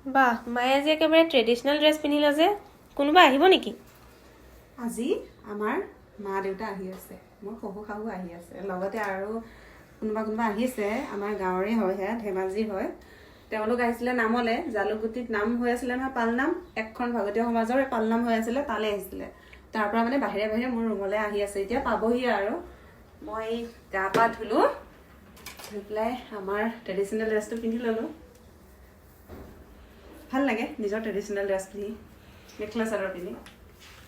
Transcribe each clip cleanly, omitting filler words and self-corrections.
বাহ মায়ে আজি একেবাৰে ট্ৰেডিশ্যনেল ড্ৰেছ পিন্ধিলা যে কোনোবা আহিব নেকি আজি আমাৰ মা দেউতা আহি আছে মোৰ শহু শাহু আহি আছে লগতে আৰু কোনোবা আহিছে আমাৰ গাঁৱৰে হয় সেয়া ধেমাজিৰ হয় তেওঁলোক আহিছিলে নামলে জালুকগুটিত নাম হৈ আছিলে নহয় পালনাম এখন ভাগতীয় সমাজৰ পালনাম হৈ আছিলে তালে আহিছিলে তাৰ পৰা মানে বাহিৰে বাহিৰে মোৰ ৰুমলৈ আহি আছে এতিয়া পাবহি আৰু মই গা পা ধুলো ধুই পেলাই আমাৰ ট্ৰেডিশ্যনেল ড্ৰেছটো পিন্ধি ল'লো ভাল লাগে নিজৰ ট্ৰেডিশ্যনেল ড্ৰেছ পিন্ধি মেখেলা চাদৰ পিন্ধি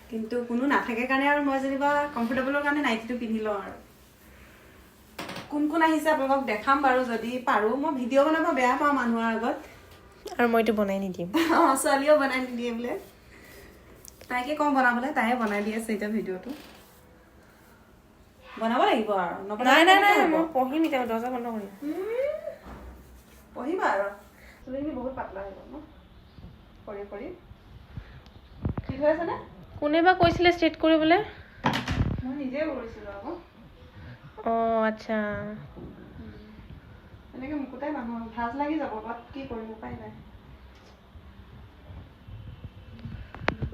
কিন্তু কোনো নাথাকে কাৰণে আৰু মই যেনিবা কমফৰ্টেবলৰ কাৰণে নাইটিটো পিন্ধি লওঁ আৰু কোন কোন আহিছে আপোনালোকক দেখাম বাৰু যদি পাৰোঁ মই ভিডিঅ' বনাব বেয়া পাওঁ মানুহৰ আগত আৰু মইতো বনাই নিদিম অঁ ছোৱালীও বনাই নিদিয়ে বোলে তাইকে কম বনাবলৈ তাইহে বনাই দি আছে এতিয়া ভিডিঅ'টো বনাব লাগিব আৰু নাই নাই নাই মই পঢ়িম এতিয়া দৰ্জা বন্ধ কৰিম পঢ়িবা আৰু চুলিখিনি বহুত পাতলা হৈ গ'ল ন কৰি কৰি ঠিক হৈ আছেনে কোনে বা কৈছিলে ষ্ট্ৰেট কৰিবলৈ মই নিজে কৰিছিলোঁ আকৌ অঁ আচ্ছা এনেকৈ মুকুতাই মানুহৰ ভাজ লাগি যাব বাট কি কৰিম উপায় নাই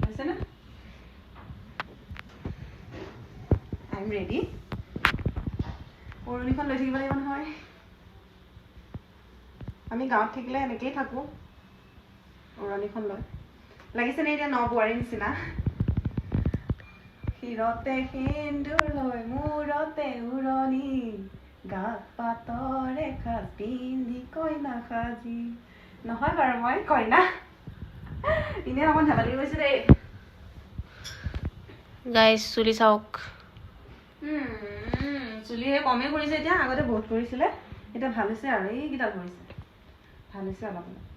হৈছেনে আই এম ৰেডি উৰণিখন লৈ থাকিব লাগিব নহয় আমি গাঁৱত থাকিলে এনেকেই থাকোঁ উৰণিখন লৈ লাগিছেনে এতিয়া ন বোৱাৰীৰ নিচিনা শিৰতে সেন্দুৰ লৈ মূৰতে উৰণি গাত পাতৰে খাজ পিন্ধি কইনা সাজি নহয় বাৰু মই কইনা এনেই অকণ ধেমালি কৰিছোঁ দেই গাইজ চুলি চাওক চুলিহে কমেই কৰিছে এতিয়া আগতে বহুত কৰিছিলে এতিয়া ভাল হৈছে আৰু এইকেইটা কৰিছে ভাল হৈছে অলপ অলপ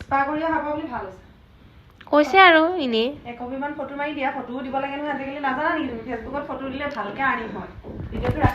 স্পা কৰি অহা বুলি ভাল হৈছে কৈছে আৰু এনেই একপিমান ফটো মাৰি দিয়া ফটোও দিব লাগে নহয় আজিকালি নাজানা নেকি তুমি ফেচবুকত ফটো দিলে ভালকৈ আৰ্নিং হয় ভিডিঅ'টো ৰাখি